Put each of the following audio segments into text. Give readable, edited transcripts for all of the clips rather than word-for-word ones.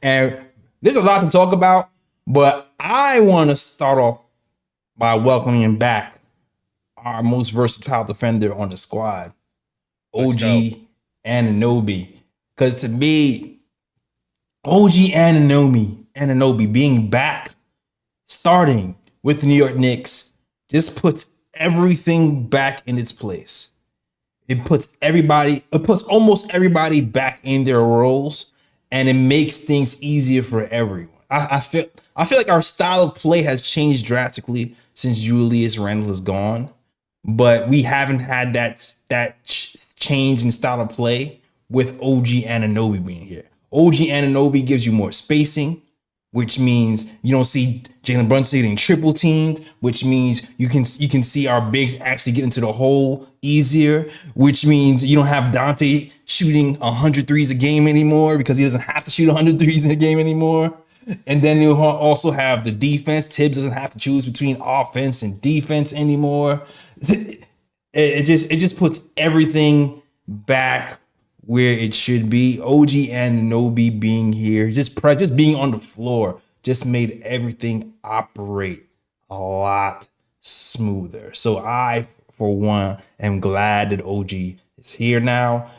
And there's a lot to talk about, but I want to start off by welcoming back our most versatile defender on the squad, Let's go. OG Anunoby. Because to me, OG Anunoby being back, starting with the New York Knicks, just puts everything back in its place. It puts almost everybody back in their roles, and it makes things easier for everyone. I feel like our style of play has changed drastically since Julius Randle is gone, but we haven't had that change in style of play with OG Anunoby being here. OG Anunoby gives you more spacing, which means you don't see Jalen Brunson getting triple teamed, which means you can see our bigs actually get into the hole easier, which means you don't have Dante shooting 100 threes a game anymore because he doesn't have to shoot 100 threes in a game anymore. And then you'll also have the defense. Tibbs doesn't have to choose between offense and defense anymore. It just puts everything back where it should be. OG and Nobi being here, just being on the floor, just made everything operate a lot smoother. So I, for one, am glad that OG is here now.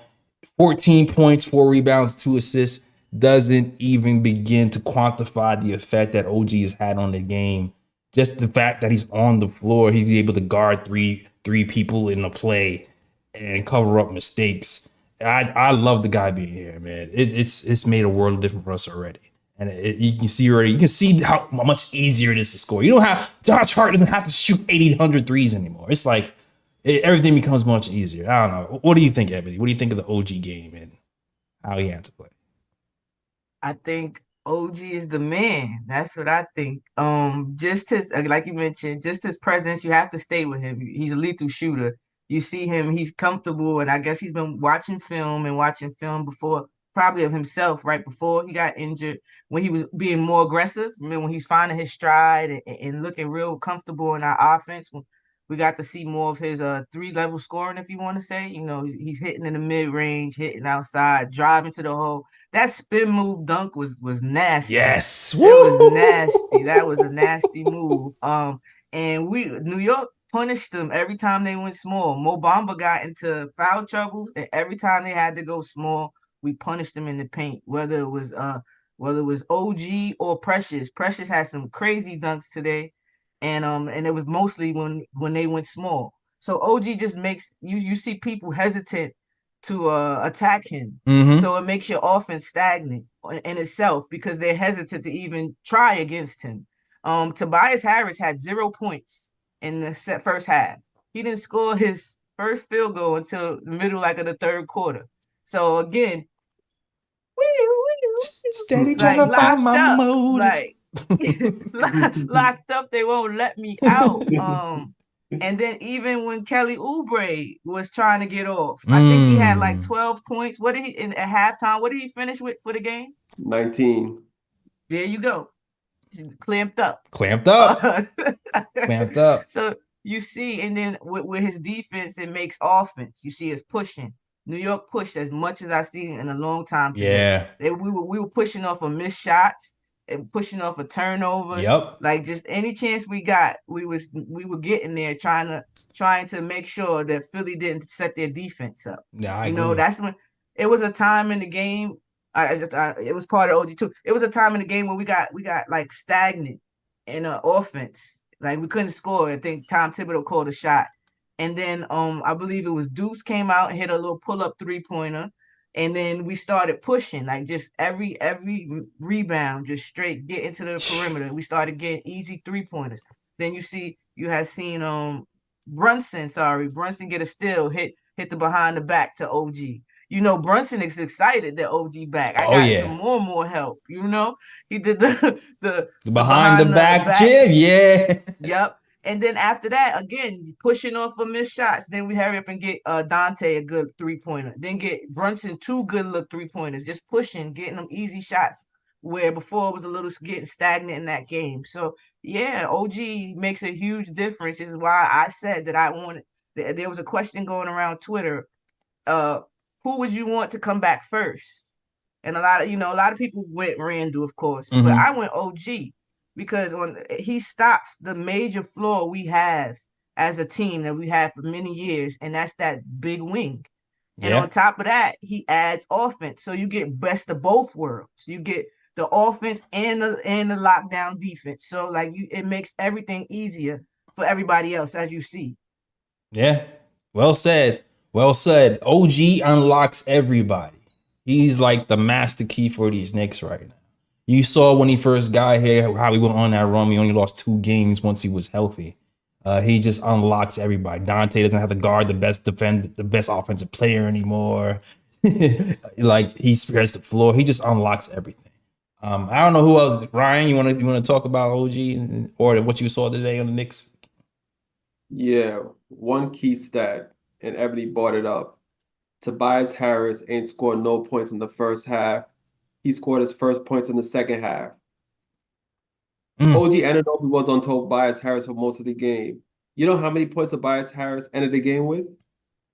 14 points, 4 rebounds, 2 assists doesn't even begin to quantify the effect that OG has had on the game. Just the fact that he's on the floor, he's able to guard three people in the play and cover up mistakes. I love the guy being here, man. It's made a world of difference for us already. And you can see how much easier it is to score. You don't have Josh Hart doesn't have to shoot 800 threes anymore. It's like everything becomes much easier. I don't know. What do you think, Ebony? What do you think of the OG game and how he had to play? I think OG is the man. That's what I think. Just his like you mentioned, just his presence. You have to stay with him. He's a lethal shooter. You see him. He's comfortable, and I guess he's been watching film before, probably of himself right before he got injured. When he was being more aggressive, I mean, when he's finding his stride and looking real comfortable in our offense. We got to see more of his 3 level scoring, if you want to say. You know, he's hitting in the mid range, hitting outside, driving to the hole. That spin move dunk was nasty. Yes. It was Woo! nasty. That was a nasty move. And we New York punished them every time they went small. Mo Bamba got into foul trouble, and every time they had to go small, we punished them in the paint. Whether it was OG or Precious. Precious had some crazy dunks today, and it was mostly when they went small. So OG just makes you see people hesitant to attack him. Mm-hmm. So it makes your offense stagnant in itself because they're hesitant to even try against him. Tobias Harris had 0 points in the first half. He didn't score his first field goal until the middle like of the third quarter. So again, Steady trying like to find locked my up, motive. like locked up. They won't let me out. And then even when Kelly Oubre was trying to get off, I think he had like Mm. 12 points. What did he in at halftime? What did he finish with for the game? 19. There you go, clamped up. Clamped up. Uh, Clamped up. so you see, and then with his defense, it makes offense. You see, it's pushing. New York pushed as much as I've seen in a long time today. Yeah. We were pushing off of missed shots and pushing off of turnovers. Yep. Like just any chance we got, we were getting there trying to make sure that Philly didn't set their defense up. Yeah, I You know, agree. that's when it was a time in the game. It was part of OG too. It was a time in the game where we got like stagnant in offense. Like we couldn't score. I think Tom Thibodeau called a shot. And then I believe it was Deuce came out and hit a little pull-up three-pointer. And then we started pushing, like just every rebound, just straight get into the perimeter. We started getting easy three-pointers. Then you had seen Brunson get a steal, hit the behind the back to OG. You know, Brunson is excited that OG back. I Oh got some yeah. more help. You know, he did the Behind the behind the back back. jib, yeah. Yep. And then after that, again, pushing off for missed shots. Then we hurry up and get Dante a good 3-pointer. Then get Brunson 2 good look 3-pointers. Just pushing, getting them easy shots. Where before it was a little getting stagnant in that game. So yeah, OG makes a huge difference. This is why I said that I wanted. There was a question going around Twitter. Uh, who would you want to come back first? And a lot of people went Randall, of course, but Mm-hmm. I went OG because he stops the major flaw we have as a team that we have for many years, and that's that big wing. And Yeah. on top of that, he adds offense. So you get best of both worlds. You get the offense and the lockdown defense. So like it makes everything easier for everybody else, as you see. Yeah. Well said. Well said. OG unlocks everybody. He's like the master key for these Knicks right now. You saw when he first got here how he went on that run. He only lost 2 games once he was healthy. He just unlocks everybody. Dante doesn't have to guard the best offensive player anymore. Like he spreads the floor. He just unlocks everything. I don't know who else. Ryan, you want to talk about OG or what you saw today on the Knicks? Yeah, one key stat, and Ebony brought it up. Tobias Harris ain't scored no points in the first half. He scored his first points in the second half. Mm, OG Anunoby was on Tobias Harris for most of the game. You know how many points Tobias Harris ended the game with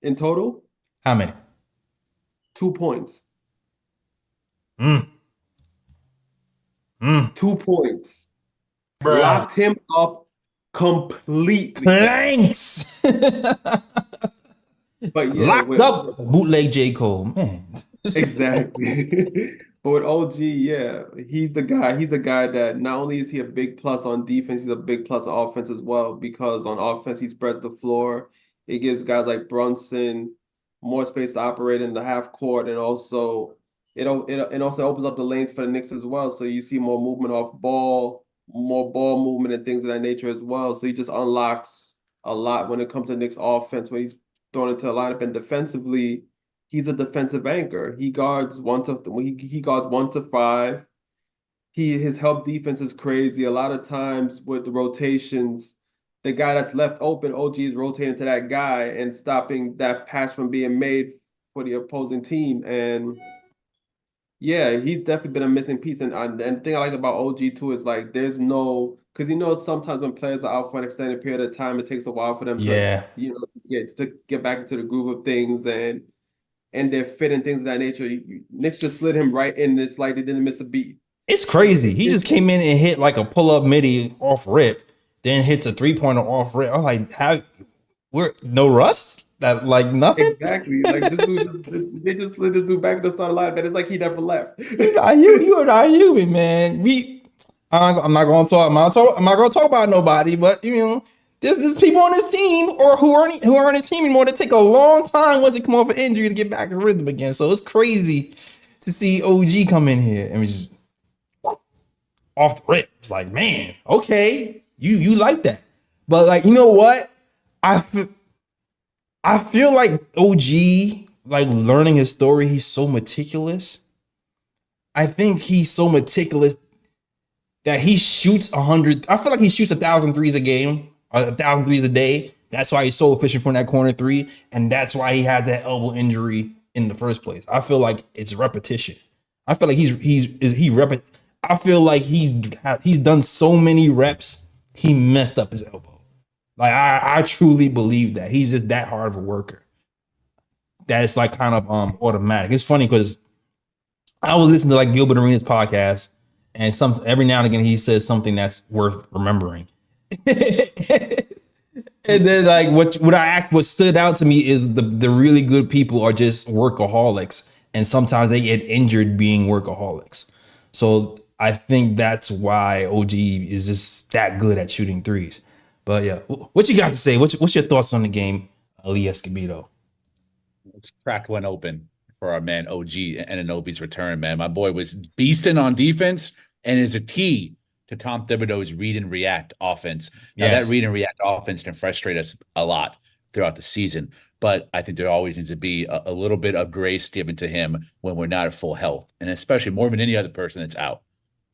in total? how many? 2 points. Mm, mm. 2 points. Bruh. Locked him up completely. Planks. But yeah, Locked up. Bootleg J. Cole, man. exactly. But with OG, yeah, he's the guy. He's a guy that not only is he a big plus on defense, he's a big plus on offense as well, because on offense he spreads the floor. It gives guys like Brunson more space to operate in the half court, and also it also opens up the lanes for the Knicks as well. So you see more movement off ball, more ball movement and things of that nature as well. So he just unlocks a lot when it comes to Knicks offense when he's thrown into a lineup, and defensively he's a defensive anchor. He guards 1 to 5. His help defense is crazy. A lot of times with the rotations, the guy that's left open, OG is rotating to that guy and stopping that pass from being made for the opposing team. And yeah, he's definitely been a missing piece. And the thing I like about OG too is like there's no, because sometimes when players are out for an extended period of time, it takes a while for them to Yeah. get back into the groove of things and their fit and things of that nature. Knicks just slid him right in. It's like they didn't miss a beat. It's crazy. He just came in and hit like a pull-up midi off rip, then hits a three-pointer off rip. I'm like, we're no rust? That like nothing? Exactly. Like they just slid this dude back to the start line, but it's like he never left. You are not human, man. I'm not gonna talk. I'm not gonna talk about nobody, but there's people on this team or who aren't on this team anymore that take a long time once they come off an injury to get back in rhythm again. So it's crazy to see OG come in here and just off the rip. It's like, man, okay, you like that, but like, you know what? I feel like OG, like learning his story, he's so meticulous. I think he's so meticulous that he shoots 100. I feel like he shoots 1,000 threes a game, or 1,000 threes a day. That's why he's so efficient from that corner three, and that's why he had that elbow injury in the first place. I feel like it's repetition. I feel like I feel like he's done so many reps, he messed up his elbow. Like I truly believe that he's just that hard of a worker. That it's like kind of automatic. It's funny because I was listening to like Gilbert Arenas podcast, and every now and again he says something that's worth remembering. And then like what stood out to me is the really good people are just workaholics, and sometimes they get injured being workaholics. So I think that's why OG is just that good at shooting threes. But yeah, what you got to say? What's your thoughts on the game, Ali Escobedo? Let's crack one open for our man OG Anunoby's return, man. My boy was beasting on defense and is a key to Tom Thibodeau's read and react offense. Now, Yes. that read and react offense can frustrate us a lot throughout the season, but I think there always needs to be a little bit of grace given to him when we're not at full health, and especially more than any other person that's out.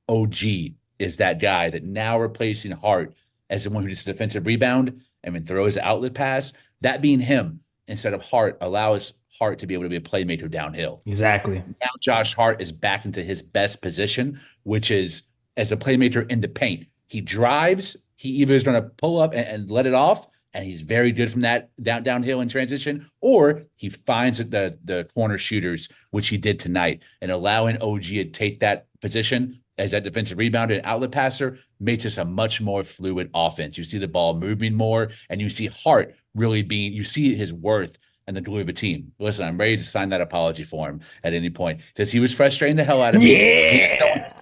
OG is that guy that now replacing Hart as the one who gets the defensive rebound and then throws the outlet pass. That being him instead of Hart allows Hart to be able to be a playmaker downhill. Exactly. Now Josh Hart is back into his best position, which is as a playmaker in the paint. He drives. He either is going to pull up and let it off, and he's very good from that downhill in transition, or he finds the corner shooters, which he did tonight, and allowing OG to take that position as that defensive rebounder and outlet passer makes this a much more fluid offense. You see the ball moving more, and you see Hart really you see his worth and the glue of a team. Listen, I'm ready to sign that apology for him at any point because he was frustrating the hell out of me. Yeah.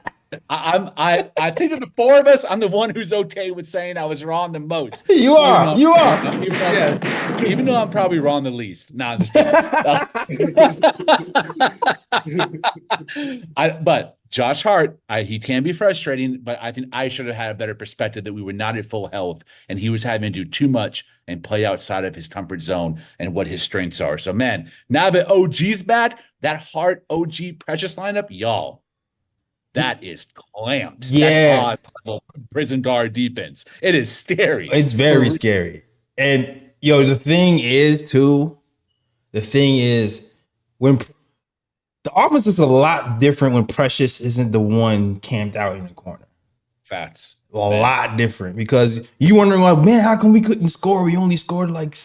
I think of the four of us, I'm the one who's okay with saying I was wrong the most. You are. Even though I'm probably wrong the least. No, I'm just kidding. But Josh Hart, he can be frustrating, but I think I should have had a better perspective that we were not at full health, and he was having to do too much and play outside of his comfort zone and what his strengths are. So, man, now that OG's back, that Hart OG Precious lineup, y'all, that is clamps. Yes. That's prison guard defense. It is scary. It's very scary. And the thing is when the offense is a lot different when Precious isn't the one camped out in the corner. Facts. A lot different because you wondering like, man, how come we couldn't score? We only scored like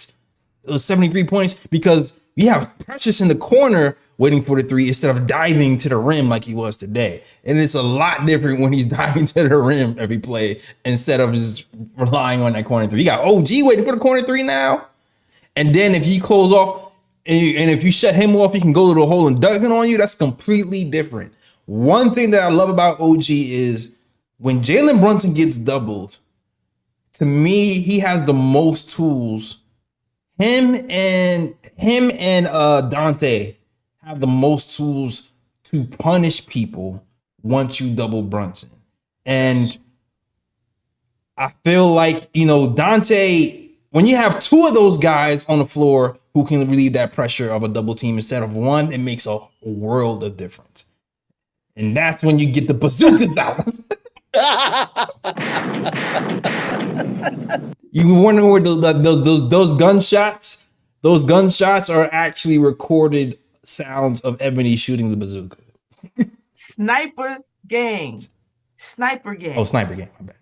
73 points because we have Precious in the corner waiting for the three instead of diving to the rim like he was today. And it's a lot different when he's diving to the rim every play instead of just relying on that corner three. You got OG waiting for the corner three now. And then if he close off and if you shut him off, he can go to the hole and dunk it on you. That's completely different. One thing that I love about OG is when Jalen Brunson gets doubled, to me, he has the most tools. Him and Dante have the most tools to punish people once you double Brunson. And I feel like, Dante, when you have two of those guys on the floor who can relieve that pressure of a double team instead of one, it makes a world of difference. And that's when you get the bazookas out. You wondering where those gunshots are actually recorded sounds of Ebony shooting the bazooka. Sniper gang. Oh, sniper gang. My bad.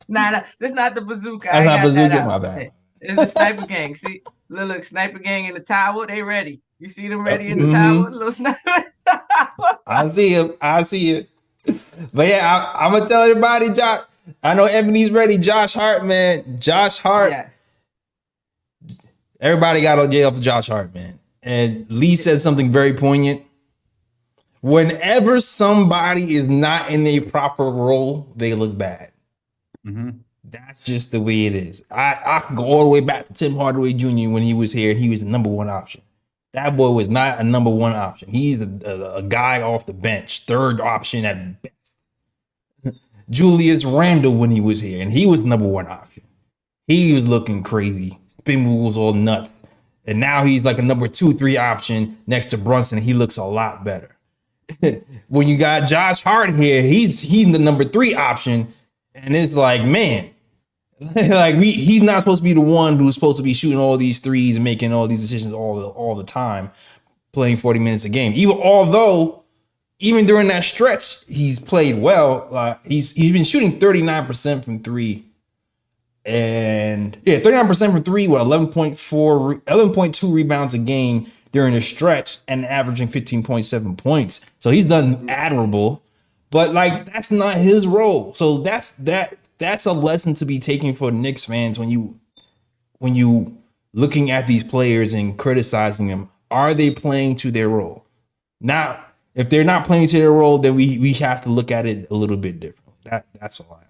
Nah, that's not the bazooka. That's not bazooka. My bad. It's the sniper gang. See, look, sniper gang in the tower. They ready. You see them ready in the tower? Little sniper. I see him. But yeah, I'm gonna tell everybody, Josh. I know Ebony's ready. Josh Hart, man. Josh Hart. Yes. Everybody got on jail for Josh Hart, man. And Lee said something very poignant. Whenever somebody is not in a proper role, they look bad. Mm-hmm. That's just the way it is. I can go all the way back to Tim Hardaway Jr. when he was here and he was the number one option. That boy was not a number one option. He's a guy off the bench, third option at best. Julius Randle when he was here, and he was number one option. He was looking crazy, spin moves all nuts. And now he's like a number 2-3 option next to Brunson. He looks a lot better. When you got Josh Hart here, he's the number 3 option. And it's like, man, he's not supposed to be the one who's supposed to be shooting all these threes and making all these decisions all the time, playing 40 minutes a game. Even during that stretch, he's played well. He's been shooting 39% from three. And 39% from three with 11.2 rebounds a game during the stretch and averaging 15.7 points. So he's done admirable, but that's not his role. So that's a lesson to be taken for Knicks fans when you looking at these players and criticizing them. Are they playing to their role? Now, if they're not playing to their role, then we have to look at it a little bit different. That's all I have.